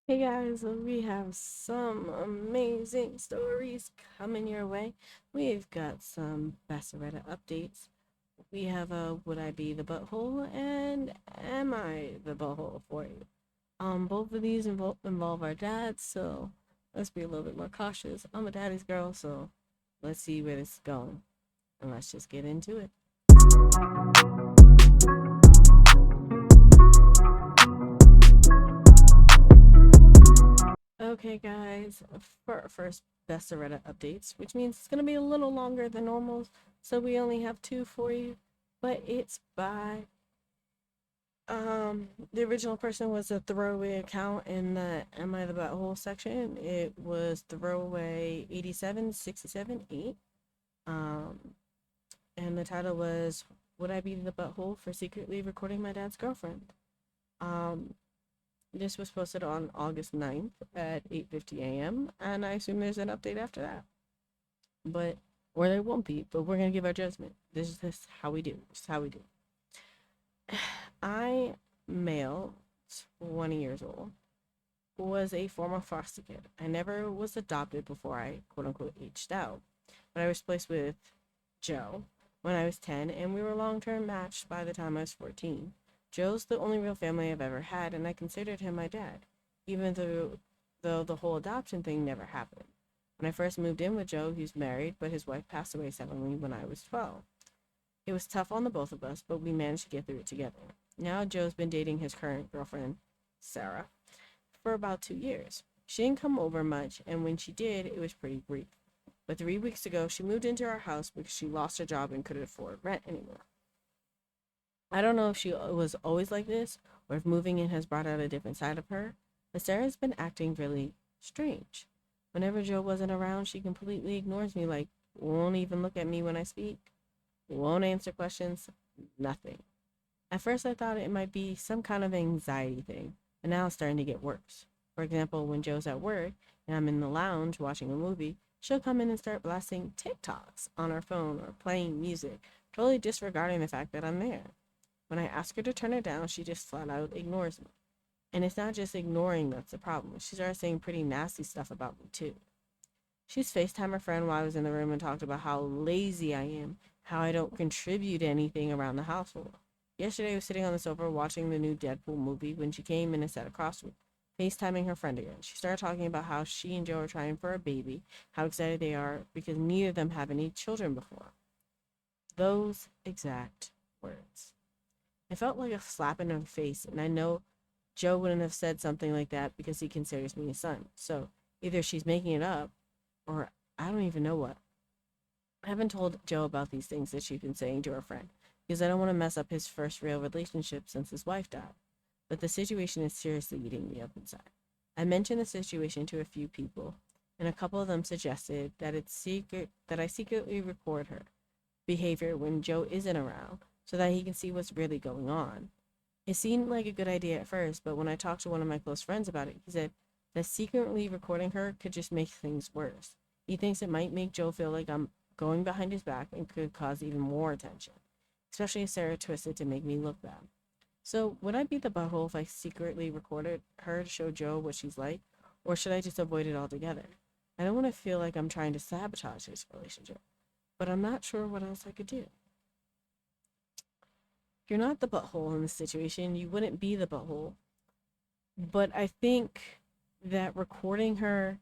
Hey guys, we have some amazing stories coming your way. We've got some Basseretta updates. We have a Would I Be the Butthole and Am I the Butthole for you? Both of these involve our dads, so let's be a little bit more cautious. I'm a daddy's girl, so let's see where this is going. And let's just get into it. Okay, guys, for our first Besseretta updates, which means it's going to be a little longer than normal, so we only have two for you, but it's by the original person was a throwaway account in the Am I the Butthole section. It was throwaway 87678. Um and the title was Would I Be the Butthole for Secretly Recording My Dad's Girlfriend? Um this was posted on August 9th at 8:50 a.m. and I assume there's an update after that. But or there won't be, but we're gonna give our judgment. This is how we do. This is how we do. I, male, 20 years old, was a former foster kid. I never was adopted before I quote unquote aged out, but I was placed with Joe when I was 10, and we were long term matched by the time I was 14. Joe's the only real family I've ever had, and I considered him my dad, even though the whole adoption thing never happened. When I first moved in with Joe, he was married, but his wife passed away suddenly when I was 12. It was tough on the both of us, but we managed to get through it together. Now Joe's been dating his current girlfriend, Sarah, for about 2 years. She didn't come over much, and when she did, it was pretty brief. But 3 weeks ago, she moved into our house because she lost her job and couldn't afford rent anymore. I don't know if she was always like this or if moving in has brought out a different side of her, but Sarah's been acting really strange. Whenever Joe wasn't around, she completely ignores me, like, won't even look at me when I speak, won't answer questions, nothing. At first, I thought it might be some kind of anxiety thing, but now it's starting to get worse. For example, when Joe's at work and I'm in the lounge watching a movie, she'll come in and start blasting TikToks on her phone or playing music, totally disregarding the fact that I'm there. When I ask her to turn it down, she just flat out ignores me. And it's not just ignoring that's the problem. She started saying pretty nasty stuff about me, too. She's FaceTime her friend while I was in the room and talked about how lazy I am, how I don't contribute anything around the household. Yesterday, I was sitting on the sofa watching the new Deadpool movie when she came in and sat across from me, FaceTiming her friend again. She started talking about how she and Joe are trying for a baby, how excited they are because neither of them have any children before. Those exact words. It felt like a slap in her face, and I know Joe wouldn't have said something like that because he considers me a son. So either she's making it up, or I don't even know what. I haven't told Joe about these things that she's been saying to her friend because I don't want to mess up his first real relationship since his wife died. But the situation is seriously eating me up inside. I mentioned the situation to a few people, and a couple of them suggested that I secretly record her behavior when Joe isn't around so that he can see what's really going on. It seemed like a good idea at first, but when I talked to one of my close friends about it, he said that secretly recording her could just make things worse. He thinks it might make Joe feel like I'm going behind his back and could cause even more attention, especially if Sarah twisted to make me look bad. So, would I be the butthole if I secretly recorded her to show Joe what she's like, or should I just avoid it altogether? I don't want to feel like I'm trying to sabotage this relationship, but I'm not sure what else I could do. If you're not the butthole in this situation, you wouldn't be the butthole. But I think that recording her,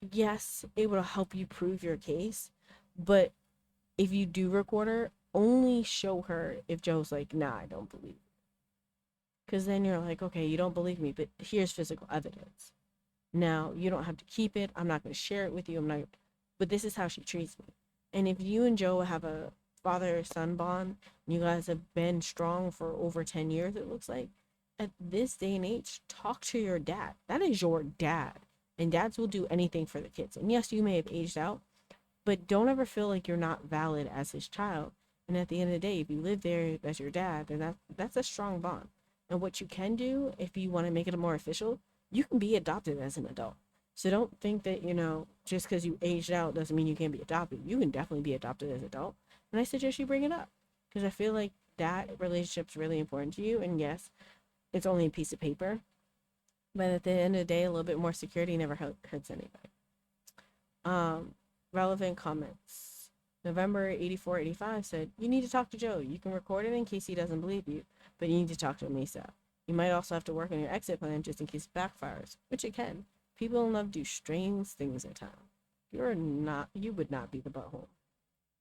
yes, it will help you prove your case. But if you do record her, only show her if Joe's like, nah, I don't believe it. Because then you're like, okay, you don't believe me, but here's physical evidence. Now, you don't have to keep it. I'm not going to share it with you. I'm not, but this is how she treats me. And if you and Joe have a father son bond, and you guys have been strong for over 10 years, it looks like, at this day and age, talk to your dad. That is your dad. And dads will do anything for the kids. And yes, you may have aged out, but don't ever feel like you're not valid as his child. And at the end of the day, if you live there as your dad, then that's a strong bond. And what you can do, if you want to make it more official, you can be adopted as an adult. So don't think that, just because you aged out doesn't mean you can't be adopted. You can definitely be adopted as an adult. And I suggest you bring it up because I feel like that relationship's really important to you. And yes, it's only a piece of paper, But at the end of the day, a little bit more security never hurts anybody. Um, Relevant comments. November 84, 85 said, "You need to talk to Joe. You can record it in case he doesn't believe you, but you need to talk to him ASAP. You might also have to work on your exit plan just in case it backfires," which it can. People in love do strange things in town. You would not be the butthole.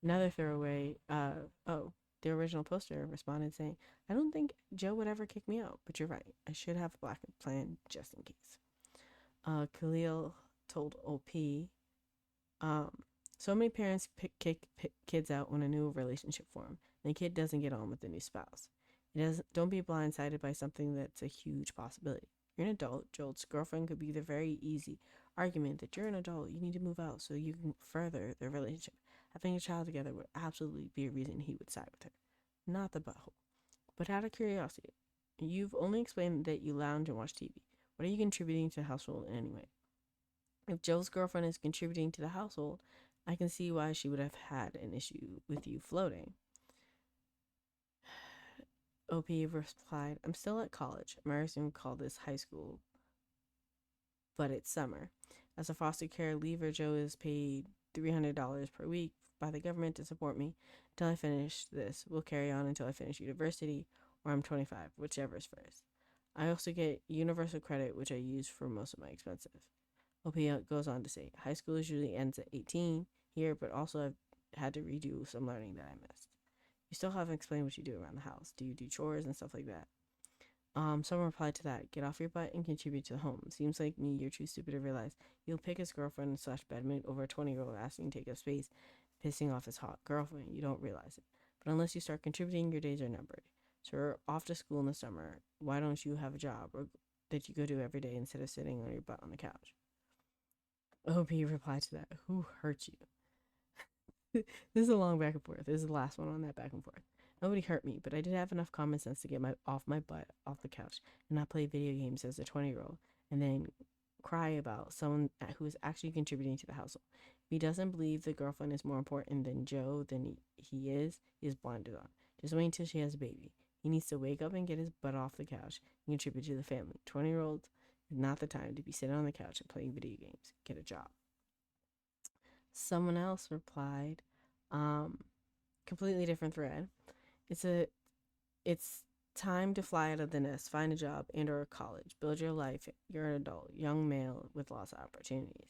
Another throwaway, the original poster responded saying, "I don't think Joe would ever kick me out, but you're right. I should have a backup plan just in case." Khalil told OP, um, "So many parents kick kids out when a new relationship forms, and the kid doesn't get on with the new spouse. Don't be blindsided by something that's a huge possibility. You're an adult. Joel's girlfriend could be the very easy argument that you're an adult. You need to move out so you can further the relationship. Having a child together would absolutely be a reason he would side with her, not the butthole. But out of curiosity, you've only explained that you lounge and watch TV. What are you contributing to the household in any way? If Joe's girlfriend is contributing to the household, I can see why she would have had an issue with you floating." OP replied, "I'm still at college. Americans would call this high school, but it's summer. As a foster care leaver, Joe is paid $300 per week by the government to support me until I finish this. We'll carry on until I finish university or I'm 25, whichever is first. I also get universal credit, which I use for most of my expenses." OP goes on to say, "High school usually ends at 18 here, but also I've had to redo some learning that I missed. You still haven't explained what you do around the house. Do you do chores and stuff like that?" Someone replied to that, "Get off your butt and contribute to the home. Seems like me, you're too stupid to realize you'll pick his girlfriend slash bedmate over a 20-year-old asking to take up space, pissing off his hot girlfriend. You don't realize it. But unless you start contributing, your days are numbered. So you're off to school in the summer. Why don't you have a job or that you go to every day instead of sitting on your butt on the couch?" OP replied to that, "Who hurt you?" This is a long back and forth. This is the last one on that back and forth. "Nobody hurt me, but I did have enough common sense to get my butt off the couch and not play video games as a 20-year-old and then cry about someone who is actually contributing to the household. If he doesn't believe the girlfriend is more important than Joe than he is blinded on. Just wait until she has a baby. He needs to wake up and get his butt off the couch and contribute to the family. 20-year-olds is not the time to be sitting on the couch and playing video games. Get a job." Someone else replied, um, completely different thread. It's a it's time to fly out of the nest, find a job and or college, build your life. You're an adult, young male with lots of opportunities.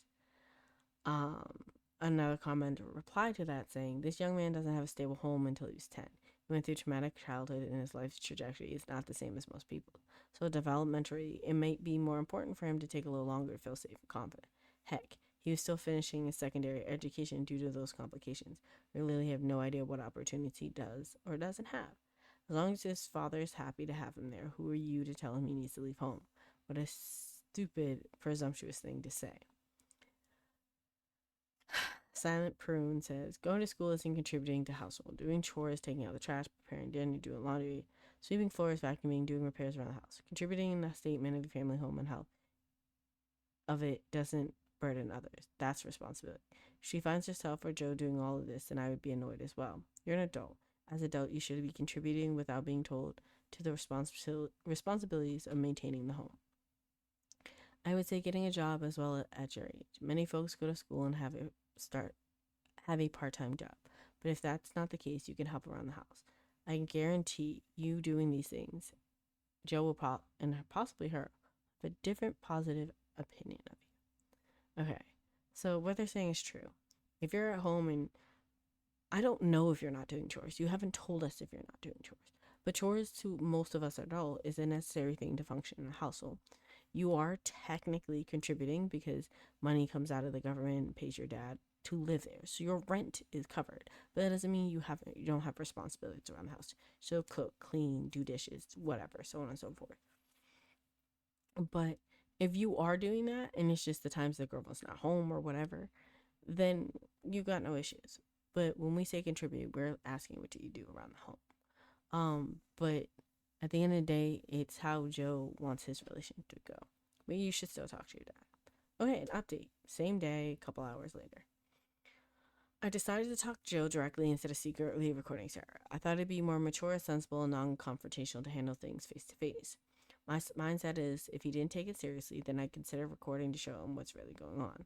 Um, Another commenter replied to that saying, "This young man doesn't have a stable home until he was 10. He went through traumatic childhood and his life's trajectory is not the same as most people. So developmentally, it might be more important for him to take a little longer to feel safe and confident. Heck, he was still finishing his secondary education due to those complications. We really have no idea what opportunities he does or doesn't have. As long as his father is happy to have him there, who are you to tell him he needs to leave home? What a stupid, presumptuous thing to say." Silent Prune says, "Going to school isn't contributing to household. Doing chores, taking out the trash, preparing dinner, doing laundry, sweeping floors, vacuuming, doing repairs around the house. Contributing in the statement of the family home and health of it doesn't burden others. That's responsibility. If she finds herself or Joe doing all of this, then I would be annoyed as well. You're an adult. As an adult, you should be contributing without being told to the responsibilities of maintaining the home. I would say getting a job as well at your age. Many folks go to school and have a part-time job. But if that's not the case, you can help around the house. I can guarantee you doing these things, Joe will and possibly her, have a different positive opinion of you." Okay, so what they're saying is true. If you're at home and I don't know if you're not doing chores, you haven't told us if you're not doing chores. But chores to most of us adults is a necessary thing to function in a household. You are technically contributing because money comes out of the government and pays your dad to live there. So your rent is covered. But that doesn't mean you don't have responsibilities around the house. So cook, clean, do dishes, whatever, so on and so forth. But if you are doing that and it's just the times the girlfriend's not home or whatever, then you got no issues. But when we say contribute, we're asking what do you do around the home. But at the end of the day, it's how Joe wants his relationship to go. But you should still talk to your dad. Okay, an update. Same day, a couple hours later. I decided to talk to Joe directly instead of secretly recording Sarah. I thought it'd be more mature, sensible, and non-confrontational to handle things face to face. My mindset is if he didn't take it seriously, then I'd consider recording to show him what's really going on.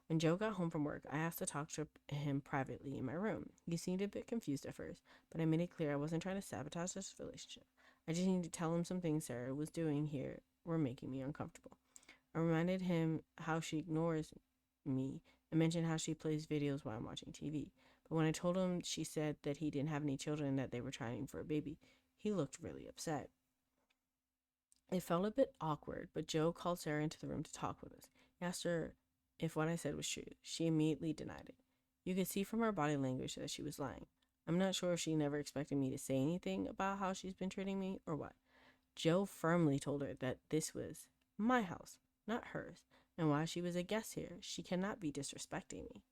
When Joe got home from work, I asked to talk to him privately in my room. He seemed a bit confused at first, but I made it clear I wasn't trying to sabotage this relationship. I just needed to tell him some things Sarah was doing here were making me uncomfortable. I reminded him how she ignores me and mentioned how she plays videos while I'm watching TV. But when I told him she said that he didn't have any children and that they were trying for a baby, he looked really upset. It felt a bit awkward, but Joe called Sarah into the room to talk with us. He asked her if what I said was true. She immediately denied it. You could see from her body language that she was lying. I'm not sure if she never expected me to say anything about how she's been treating me or what. Joe firmly told her that this was my house, not hers, and while she was a guest here, she cannot be disrespecting me.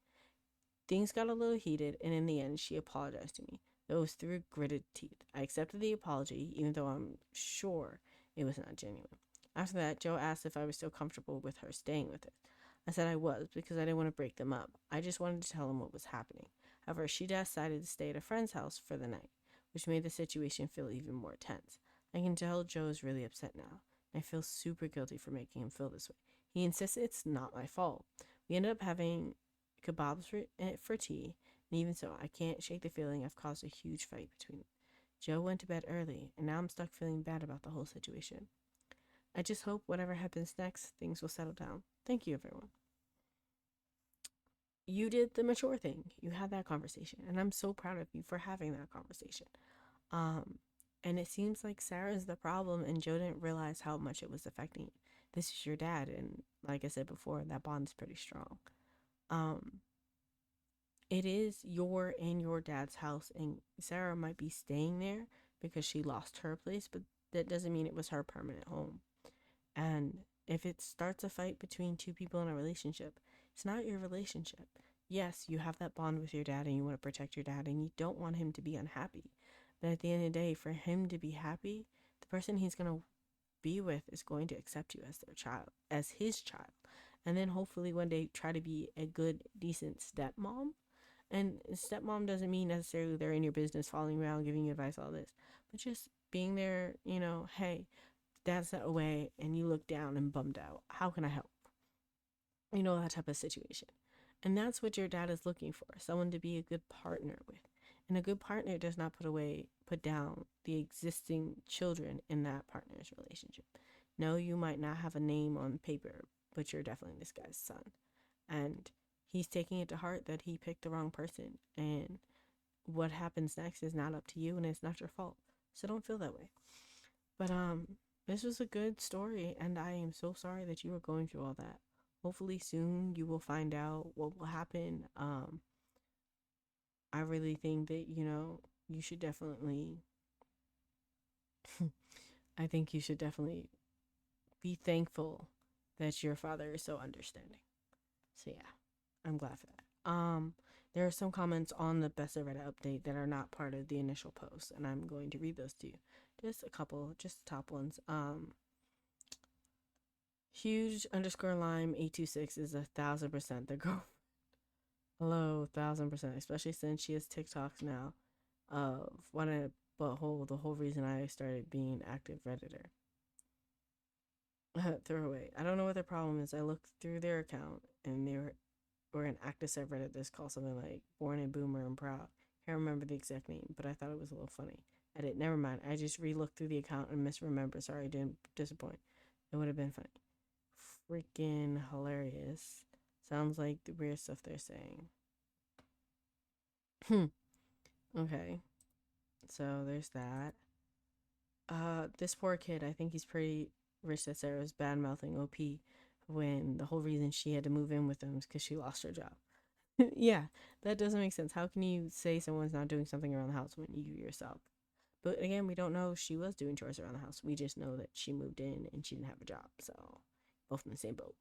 Things got a little heated, and in the end, she apologized to me. Though it was through gritted teeth. I accepted the apology, even though I'm sure it was not genuine. After that, Joe asked if I was still comfortable with her staying with us. I said I was, because I didn't want to break them up. I just wanted to tell him what was happening. However, she decided to stay at a friend's house for the night, which made the situation feel even more tense. I can tell Joe is really upset now, and I feel super guilty for making him feel this way. He insists it's not my fault. We ended up having kebabs for tea, and even so, I can't shake the feeling I've caused a huge fight between them. Joe went to bed early, and now I'm stuck feeling bad about the whole situation. I just hope whatever happens next, things will settle down. Thank you, everyone. You did the mature thing. You had that conversation, and I'm so proud of you for having that conversation. Um, and it seems like Sarah's the problem, and Joe didn't realize how much it was affecting you. This is your dad, and like I said before, that bond is pretty strong. Um, it is your dad's house, and Sarah might be staying there because she lost her place, but that doesn't mean it was her permanent home. And if it starts a fight between two people in a relationship, it's not your relationship. Yes, you have that bond with your dad and you want to protect your dad and you don't want him to be unhappy. But at the end of the day, for him to be happy, the person he's going to be with is going to accept you as their child, as his child. And then hopefully one day try to be a good, decent stepmom. And stepmom doesn't mean necessarily they're in your business, following around, giving you advice, all this, but just being there, hey, dad's not away and you look down and bummed out. How can I help? That type of situation. And that's what your dad is looking for, someone to be a good partner with. And a good partner does not put down the existing children in that partner's relationship. No, you might not have a name on paper, but you're definitely this guy's son. And he's taking it to heart that he picked the wrong person. And what happens next is not up to you and it's not your fault. So don't feel that way. But this was a good story, and I am so sorry that you were going through all that. Hopefully soon you will find out what will happen. I really think that, you should definitely I think you should definitely be thankful that your father is so understanding. So yeah, I'm glad for that. There are some comments on the Best of Reddit update that are not part of the initial post, and I'm going to read those to you. Just a couple, just the top ones. Huge underscore lime 826 is 1,000% the girl. Hello, 1,000%, especially since she has TikToks now. What a butthole, the whole reason I started being an active Redditor. Throwaway. I don't know what their problem is. I looked through their account and they were an active subreddit that's called something like Born a Boomer and Proud. Can't remember the exact name, but I thought it was a little funny. Edit, never mind. I just re-looked through the account and misremembered. Sorry, I didn't disappoint. It would have been funny. Freaking hilarious. Sounds like the weird stuff they're saying. Okay. So there's that. This poor kid, I think he's pretty rich that Sarah was bad mouthing OP when the whole reason she had to move in with him is because she lost her job. Yeah, that doesn't make sense. How can you say someone's not doing something around the house when you yourself? But again, we don't know if she was doing chores around the house. We just know that she moved in and she didn't have a job. So, both in the same boat.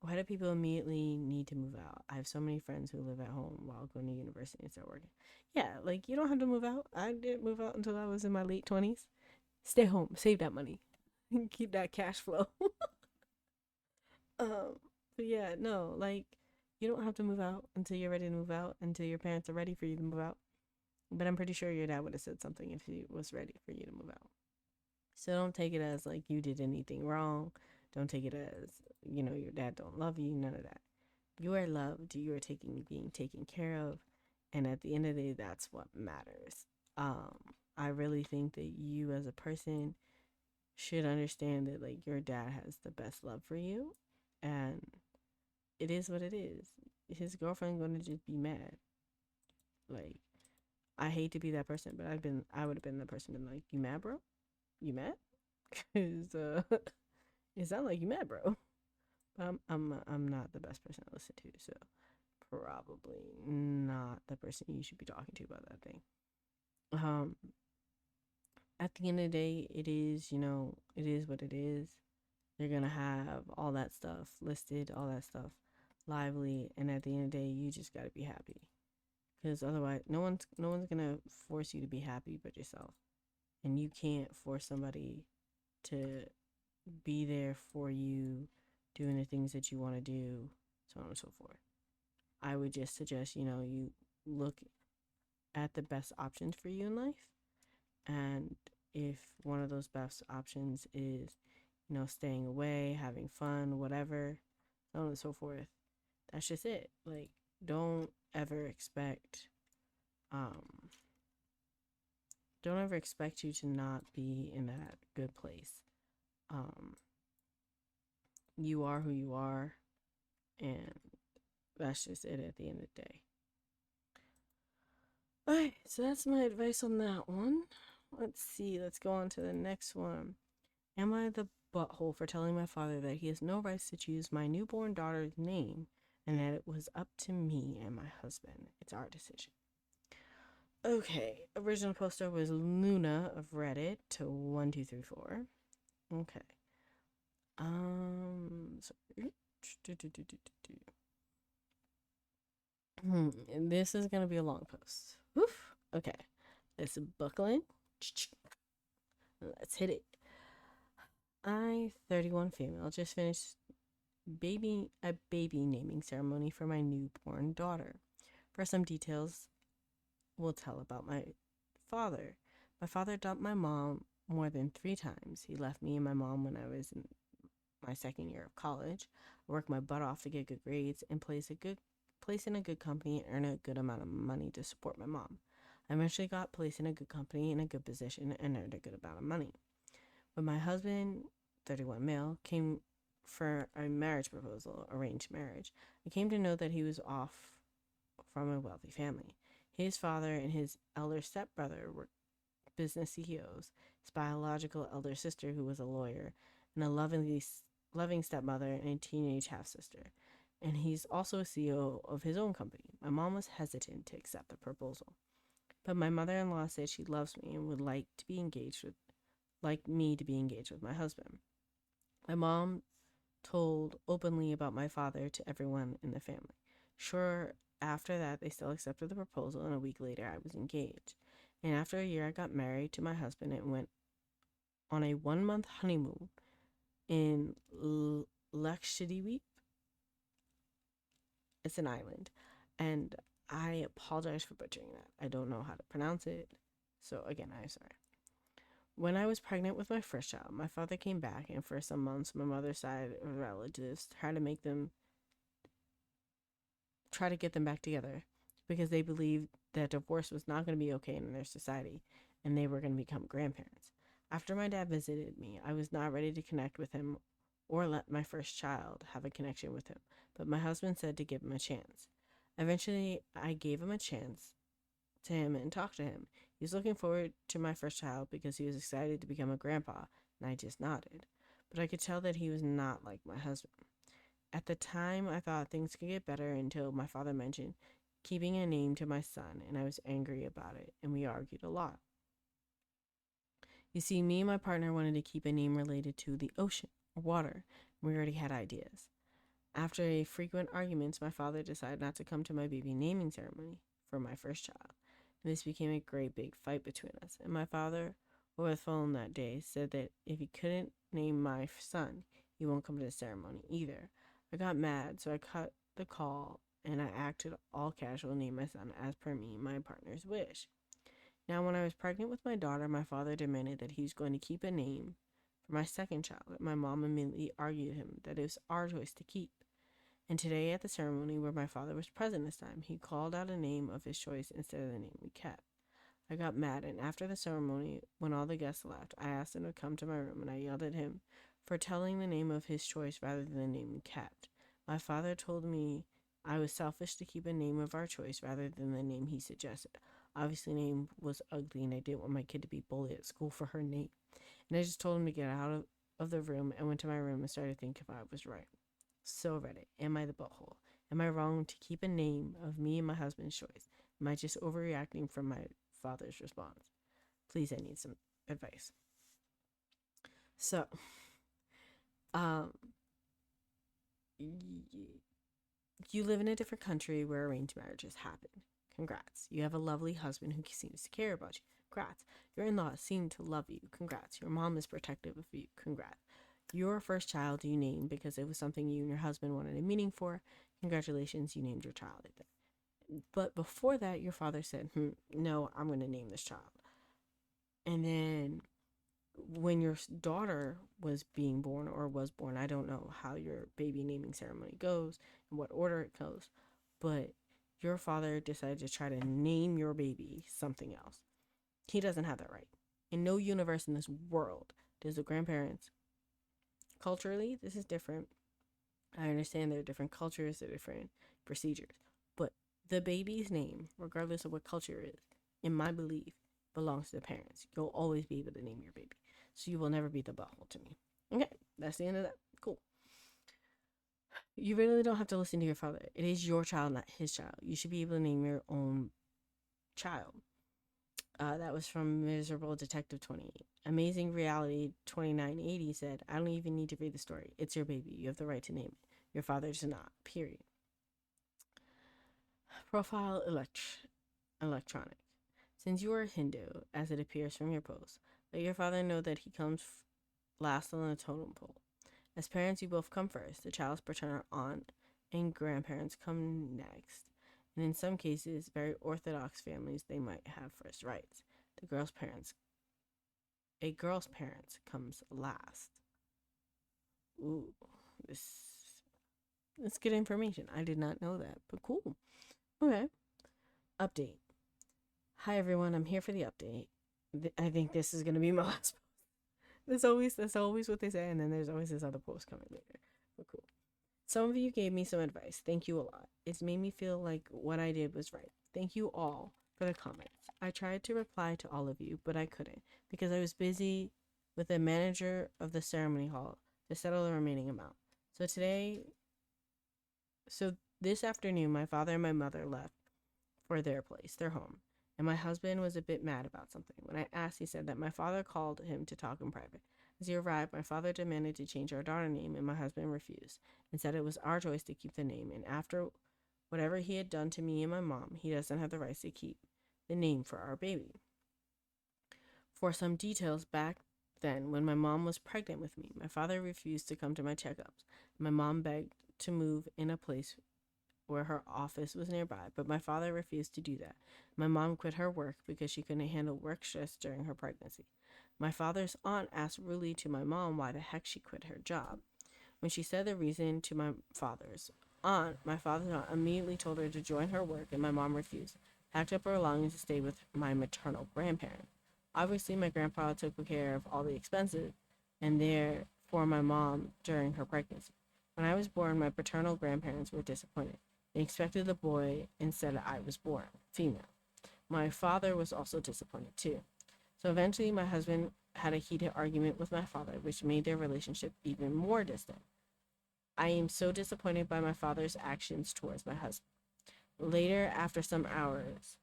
Why do people immediately need to move out? I have so many friends who live at home while going to university and start working. Yeah, like you don't have to move out. I didn't move out until I was in my late 20s. Stay home, save that money, keep that cash flow. But yeah, no, like you don't have to move out until you're ready to move out, until your parents are ready for you to move out. But I'm pretty sure your dad would have said something if he was ready for you to move out. So don't take it as like you did anything wrong. Don't take it as, your dad don't love you, none of that. You are loved, you are being taken care of, and at the end of the day, that's what matters. Um, I really think that you as a person should understand that like your dad has the best love for you, and it is what it is. His girlfriend gonna just be mad. Like, I hate to be that person, but I would have been the person to be like, you mad, bro? You mad? Cause it sounds like you mad, bro. But I'm not the best person to listen to, so probably not the person you should be talking to about that thing. Um, at the end of the day, it is what it is. They're gonna have all that stuff listed, all that stuff lively, and at the end of the day, you just gotta be happy. Because otherwise, no one's gonna force you to be happy but yourself, and you can't force somebody to be there for you, doing the things that you want to do, so on and so forth. I would just suggest, you look at the best options for you in life. And if one of those best options is, staying away, having fun, whatever, so on and so forth, that's just it. Like, don't ever expect, um, don't ever expect you to not be in that good place. Um, you are who you are, and that's just it at the end of the day. Alright, so that's my advice on that one. Let's see, let's go on to the next one. Am I the butthole for telling my father that he has no rights to choose my newborn daughter's name and that it was up to me and my husband? It's our decision. Okay, original poster was Luna of Reddit to 1234. Okay. So, this is gonna be a long post. Oof. Okay, let's buckle in. Let's hit it. I, 31 female, just finished a baby naming ceremony for my newborn daughter. For some details, we'll tell about my father. My father dumped my mom more than 3 times. He left me and my mom when I was in my second year of college. I worked my butt off to get good grades and place in a good company and earn a good amount of money to support my mom. I eventually got placed in a good company in a good position and earned a good amount of money. When my husband, 31 male, came for a marriage proposal, arranged marriage, I came to know that he was off from a wealthy family. His father and his elder stepbrother were business CEOs, his biological elder sister, who was a lawyer, and a loving stepmother and a teenage half sister. And he's also a CEO of his own company. My mom was hesitant to accept the proposal, but my mother-in-law said she loves me and would like me to be engaged with my husband. My mom told openly about my father to everyone in the family. Sure, after that, they still accepted the proposal, and a week later, I was engaged. And after a year, I got married to my husband and went on a 1 month honeymoon in Lakshadweep. It's an island. And I apologize for butchering that. I don't know how to pronounce it. So, again, I'm sorry. When I was pregnant with my first child, my father came back, and for some months, my mother's side of relatives try to get them back together because they believed that divorce was not going to be okay in their society and they were going to become grandparents. After my dad visited me, I was not ready to connect with him or let my first child have a connection with him, but my husband said to give him a chance. Eventually, I gave him a chance to him and talked to him. He was looking forward to my first child because he was excited to become a grandpa, and I just nodded. But I could tell that he was not like my husband. At the time, I thought things could get better until my father mentioned keeping a name to my son, and I was angry about it, and we argued a lot. You see, me and my partner wanted to keep a name related to the ocean or water, and we already had ideas. After a frequent arguments, my father decided not to come to my baby naming ceremony for my first child, and this became a great big fight between us. And my father, over the phone that day, said that if he couldn't name my son, he won't come to the ceremony either. I got mad, so I cut the call and I acted all casual and named my son as per me, my partner's wish. Now, when I was pregnant with my daughter, my father demanded that he was going to keep a name for my second child, and my mom immediately argued him that it was our choice to keep. And today, at the ceremony where my father was present this time, he called out a name of his choice instead of the name we kept. I got mad, and after the ceremony, when all the guests left, I asked him to come to my room, and I yelled at him for telling the name of his choice rather than the name we kept. My father told me I was selfish to keep a name of our choice rather than the name he suggested. Obviously, the name was ugly, and I didn't want my kid to be bullied at school for her name. And I just told him to get out of the room and went to my room and started to think if I was right. So Reddit, am I the butthole? Am I wrong to keep a name of me and my husband's choice? Am I just overreacting from my father's response? Please, I need some advice. So, um, you live in a different country where arranged marriages happen. Congrats. You have a lovely husband who seems to care about you. Congrats. Your in-laws seem to love you. Congrats. Your mom is protective of you. Congrats. Your first child you named because it was something you and your husband wanted a meaning for. Congratulations, you named your child it. But before that, your father said, no, I'm going to name this child. And then when your daughter was being born or was born, I don't know how your baby naming ceremony goes, in what order it goes, but your father decided to try to name your baby something else. He doesn't have that right. In no universe in this world does the grandparents, culturally, this is different. I understand there are different cultures, there are different procedures, but the baby's name, regardless of what culture it is, in my belief, belongs to the parents. You'll always be able to name your baby. So you will never be the butthole to me. Okay, that's the end of that. Cool. You really don't have to listen to your father. It is your child, not his child. You should be able to name your own child. That was from Miserable Detective 28. Amazing Reality 2980 said, I don't even need to read the story. It's your baby. You have the right to name it. Your father does not. Period. Profile electronic. Since you are a Hindu, as it appears from your post, let your father know that he comes last on the totem pole. As parents, you both come first. The child's paternal aunt and grandparents come next. And in some cases, very orthodox families, they might have first rights. A girl's parents comes last. Ooh, that's good information. I did not know that, but cool. Okay. Update. Hi everyone, I'm here for the update. I think this is gonna be my last post. That's always what they say, and then there's always this other post coming later. But cool. Some of you gave me some advice. Thank you a lot. It's made me feel like what I did was right. Thank you all for the comments. I tried to reply to all of you, but I couldn't because I was busy with the manager of the ceremony hall to settle the remaining amount. So this afternoon, my father and my mother left for their place, their home, and my husband was a bit mad about something. When I asked, he said that my father called him to talk in private. As he arrived, my father demanded to change our daughter's name, and my husband refused and said it was our choice to keep the name. And after whatever he had done to me and my mom, he doesn't have the rights to keep the name for our baby. For some details, back then, when my mom was pregnant with me, my father refused to come to my checkups. My mom begged to move in a place where her office was nearby, but my father refused to do that. My mom quit her work because she couldn't handle work stress during her pregnancy. My father's aunt asked rudely to my mom why the heck she quit her job. When she said the reason to my father's aunt immediately told her to join her work, and my mom refused, packed up her belongings to stay with my maternal grandparent. Obviously, my grandpa took care of all the expenses, and for my mom during her pregnancy. When I was born, my paternal grandparents were disappointed. They expected a boy instead I was born, female. My father was also disappointed too. So eventually my husband had a heated argument with my father, which made their relationship even more distant. I am so disappointed by my father's actions towards my husband. Later, after some hours,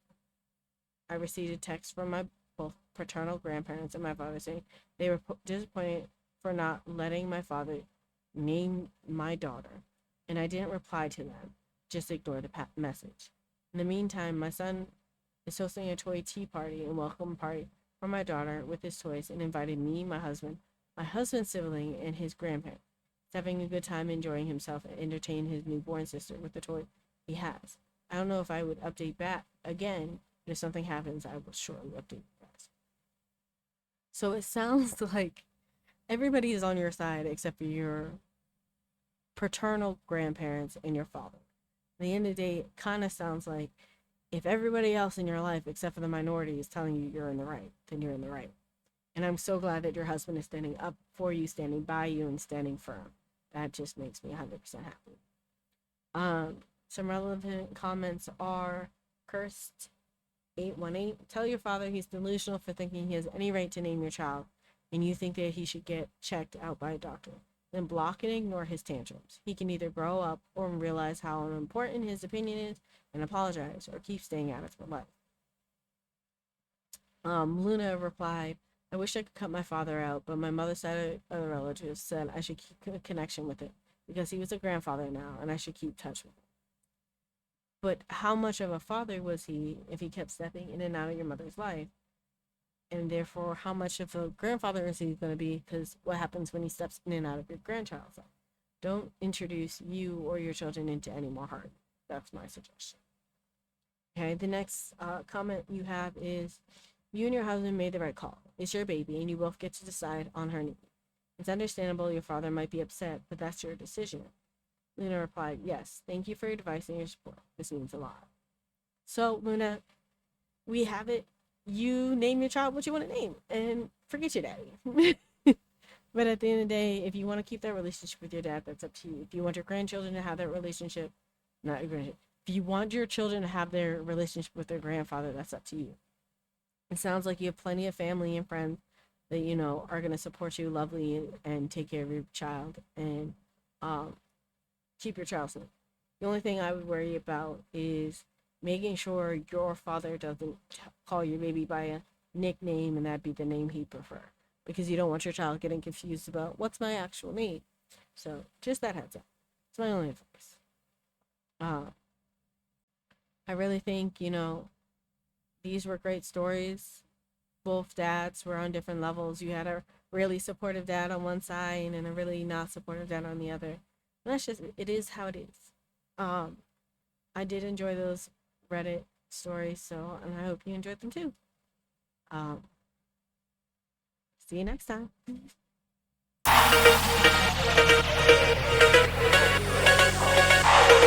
I received a text from my both paternal grandparents and my father saying they were disappointed for not letting my father name my daughter, and I didn't reply to them. Just ignore the message. In the meantime, my son is hosting a toy tea party and welcome party for my daughter with his toys and invited me, my husband's sibling, and his grandparents. He's having a good time enjoying himself and entertaining his newborn sister with the toy he has. I don't know if I would update back again But if something happens, I will surely update you guys. So it sounds like everybody is on your side except for your paternal grandparents and your father. At the end of the day, it kind of sounds like if everybody else in your life except for the minority is telling you you're in the right, then you're in the right. And I'm so glad that your husband is standing up for you, standing by you, and standing firm. That just makes me 100% happy. Some relevant comments are Cursed 818. Tell your father he's delusional for thinking he has any right to name your child, and you think that he should get checked out by a doctor. Then block and ignore his tantrums. He can either grow up or realize how important his opinion is and apologize, or keep staying out of your life. Luna replied, I wish I could cut my father out, but my mother's side of the relatives said I should keep a connection with him because he was a grandfather now and I should keep touch with him. But how much of a father was he if he kept stepping in and out of your mother's life? And therefore, how much of a grandfather is he going to be? Because what happens when he steps in and out of your grandchild's life? Don't introduce you or your children into any more harm. That's my suggestion. Okay, the next comment you have is, you and your husband made the right call. It's your baby, and you both get to decide on her needs. It's understandable your father might be upset, but that's your decision. Luna replied, yes, thank you for your advice and your support. This means a lot. So, Luna, we have it. You name your child what you want to name, and forget your daddy. But at the end of the day, if you want to keep that relationship with your dad, that's up to you. If you want your grandchildren to have that relationship, not your grandchildren. If you want your children to have their relationship with their grandfather, that's up to you. It sounds like you have plenty of family and friends that, you know, are going to support you lovely and take care of your child and keep your child safe. The only thing I would worry about is making sure your father doesn't call your baby by a nickname and that be the name he prefer, because you don't want your child getting confused about what's my actual name. So just that heads up. It's my only advice. I really think, you know, these were great stories. Both dads were on different levels. You had a really supportive dad on one side and a really not supportive dad on the other. And that's just, it is how it is. I did enjoy those Reddit stories, so, and I hope you enjoyed them too. See you next time.